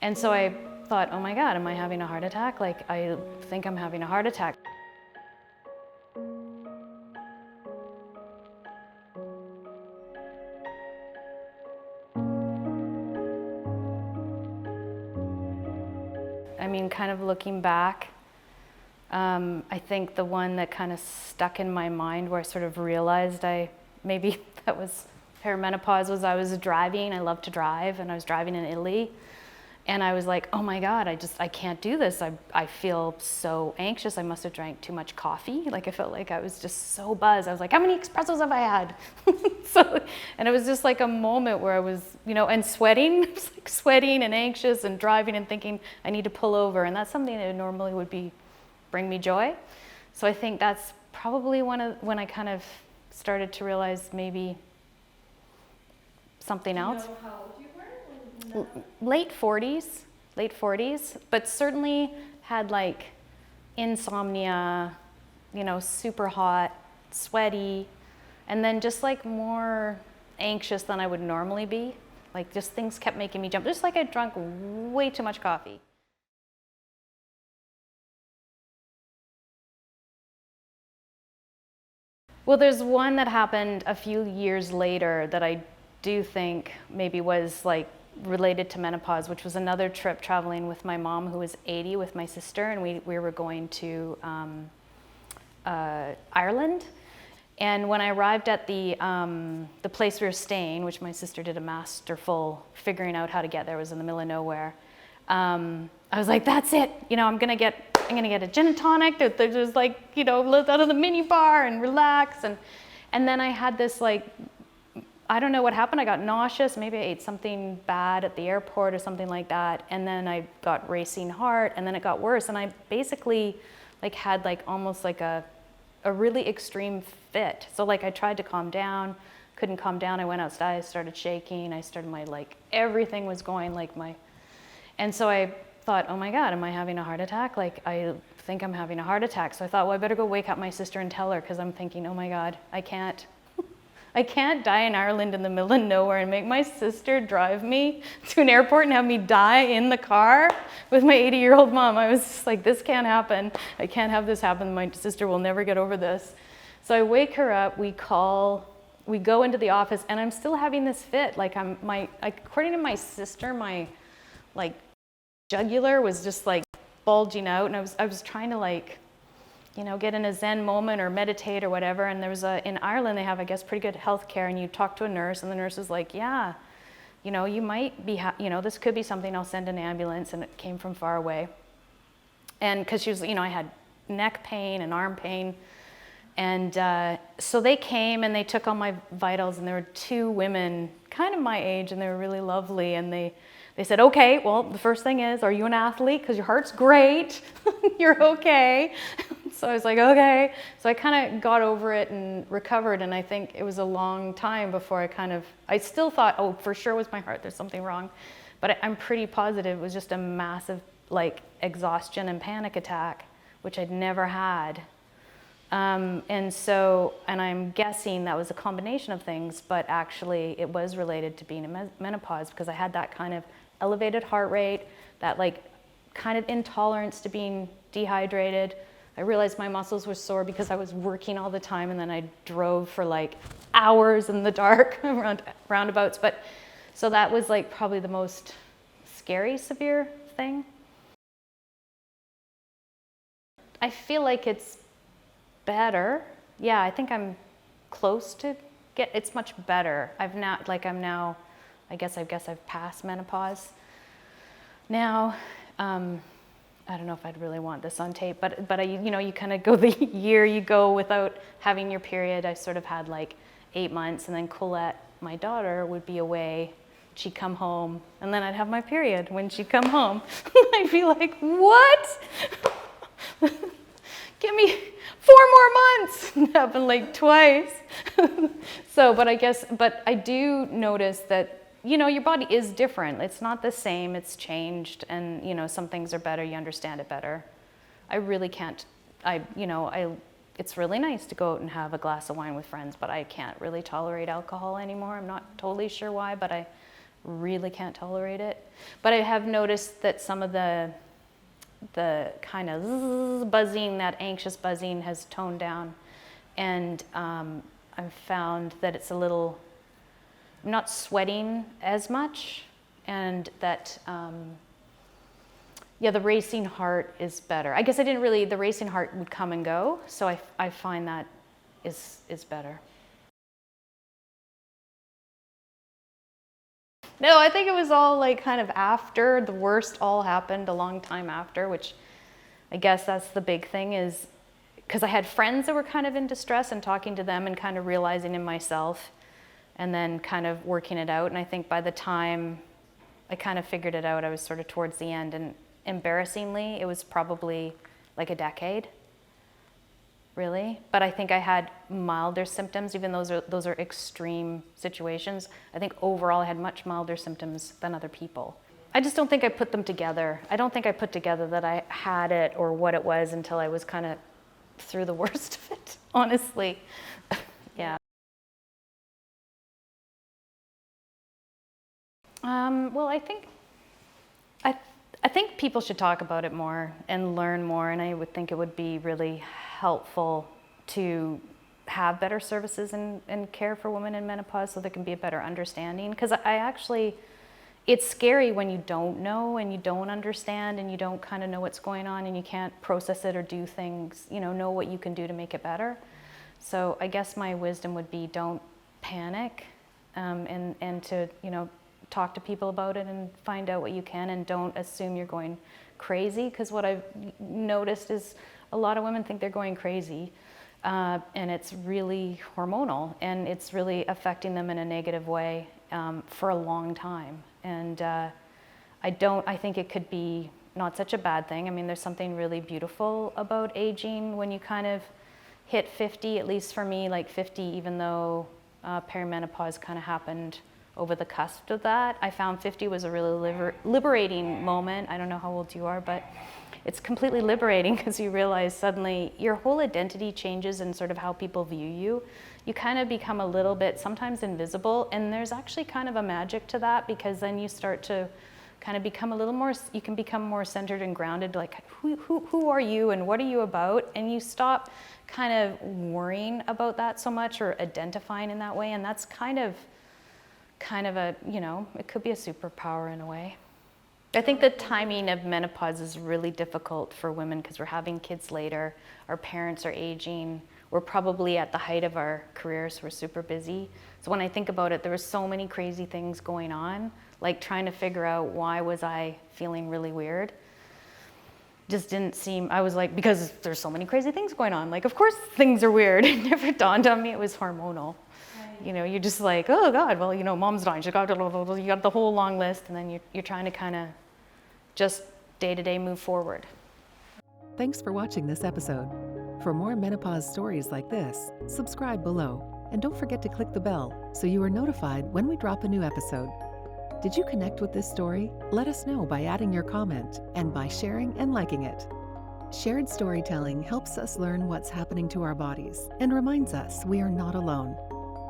And so I thought, oh my God, am I having a heart attack? Like, I think I'm having a heart attack. I mean, kind of looking back, I think the one that kind of stuck in my mind where I sort of realized maybe that was perimenopause was I was driving. I love to drive, and I was driving in Italy. And I was like, oh my God, I can't do this. I feel so anxious. I must have drank too much coffee. Like, I felt like I was just so buzzed. I was like, how many espressos have I had? And it was just like a moment where I was, and sweating. I was like sweating and anxious and driving and thinking I need to pull over. And that's something that normally would bring me joy. So I think that's probably when I kind of started to realize maybe something else. Do you know how old you were? Late 40s, but certainly had like insomnia, super hot, sweaty, and then just like more anxious than I would normally be. Like, just things kept making me jump, just like I drank way too much coffee. Well, there's one that happened a few years later that I do think maybe was like related to menopause, which was another trip traveling with my mom, who was 80, with my sister, and we were going to Ireland. And when I arrived at the place we were staying, which my sister did a masterful figuring out how to get there, was in the middle of nowhere. I was like, that's it. I'm gonna get a gin and tonic. There's like, let out of the mini bar and relax. And then I had this like, I don't know what happened. I got nauseous. Maybe I ate something bad at the airport or something like that. And then I got racing heart, and then it got worse. And I basically like had like almost like a really extreme fit. So like I tried to calm down, couldn't calm down. I went outside, I started shaking. I started everything was going and so I thought, oh my God, am I having a heart attack? Like, I think I'm having a heart attack. So I thought, well, I better go wake up my sister and tell her, because I'm thinking, oh my God, I can't die in Ireland in the middle of nowhere and make my sister drive me to an airport and have me die in the car with my 80-year-old mom. I was just like, this can't happen. I can't have this happen. My sister will never get over this. So I wake her up, we go into the office, and I'm still having this fit. Like, according to my sister, my like jugular was just like bulging out, and I was trying to get in a Zen moment or meditate or whatever. And there was in Ireland, they have, I guess, pretty good health care, and you talk to a nurse, and the nurse is like, yeah, you might be, this could be something, I'll send an ambulance. And it came from far away. And because she was, I had neck pain and arm pain. And so they came and they took all my vitals, and there were two women kind of my age, and they were really lovely. And they said, okay, well, the first thing is, are you an athlete? Because your heart's great. You're okay. So I was like, okay. So I kind of got over it and recovered. And I think it was a long time before I still thought, oh, for sure it was my heart. There's something wrong. But I'm pretty positive it was just a massive exhaustion and panic attack, which I'd never had. And I'm guessing that was a combination of things, but actually it was related to being in menopause, because I had that kind of elevated heart rate, that kind of intolerance to being dehydrated. I realized my muscles were sore because I was working all the time, and then I drove for hours in the dark around roundabouts. But so that was probably the most scary, severe thing. I feel like it's better. Yeah, I think I'm close to it's much better. I guess I've passed menopause now. I don't know if I'd really want this on tape, but you kind of go the year you go without having your period. I sort of had 8 months, and then Colette, my daughter, would be away. She'd come home, and then I'd have my period when she'd come home. I'd be like, what? Give me 4 more months. It happened twice. But I do notice that, your body is different. It's not the same, it's changed, and, some things are better, you understand it better. I really can't, it's really nice to go out and have a glass of wine with friends, but I can't really tolerate alcohol anymore. I'm not totally sure why, but I really can't tolerate it. But I have noticed that some of the kind of buzzing, that anxious buzzing, has toned down, and I've found that it's a little, I'm not sweating as much, and that the racing heart is better. I guess the racing heart would come and go, so I find that is better. No, I think it was all like kind of after, the worst all happened a long time after, which I guess that's the big thing, is because I had friends that were kind of in distress, and talking to them and kind of realizing in myself and then kind of working it out. And I think by the time I kind of figured it out, I was sort of towards the end, and embarrassingly, it was probably like a decade, really. But I think I had milder symptoms, even though those are extreme situations. I think overall I had much milder symptoms than other people. I just don't think I put them together. I don't think I put together that I had it or what it was until I was kind of through the worst of it, honestly. Yeah. Well, I think people should talk about it more and learn more, and I would think it would be really helpful to have better services and care for women in menopause, so there can be a better understanding. Because it's scary when you don't know and you don't understand and you don't kind of know what's going on and you can't process it or do things, know what you can do to make it better. So I guess my wisdom would be, don't panic, and to, talk to people about it and find out what you can, and don't assume you're going crazy, because what I've noticed is a lot of women think they're going crazy, and it's really hormonal, and it's really affecting them in a negative way for a long time. And I think it could be not such a bad thing. I mean, there's something really beautiful about aging when you kind of hit 50, at least for me, like 50, even though perimenopause kind of happened over the cusp of that. I found 50 was a really liberating moment. I don't know how old you are, but it's completely liberating, because you realize suddenly your whole identity changes and sort of how people view you. You kind of become a little bit sometimes invisible, and there's actually kind of a magic to that, because then you start to kind of become a little more, you can become more centered and grounded, like who are you and what are you about? And you stop kind of worrying about that so much, or identifying in that way, and that's kind of a, it could be a superpower in a way. I think the timing of menopause is really difficult for women, because we're having kids later, our parents are aging, we're probably at the height of our careers, we're super busy. So when I think about it, there were so many crazy things going on, like trying to figure out why was I feeling really weird. Just didn't seem, I was like, because there's so many crazy things going on, like of course things are weird. It never dawned on me it was hormonal. You're just like, oh God, well, mom's dying. You got the whole long list, and then you're trying to kind of just day to day move forward. Thanks for watching this episode. For more menopause stories like this, subscribe below, and don't forget to click the bell so you are notified when we drop a new episode. Did you connect with this story? Let us know by adding your comment and by sharing and liking it. Shared storytelling helps us learn what's happening to our bodies and reminds us we are not alone.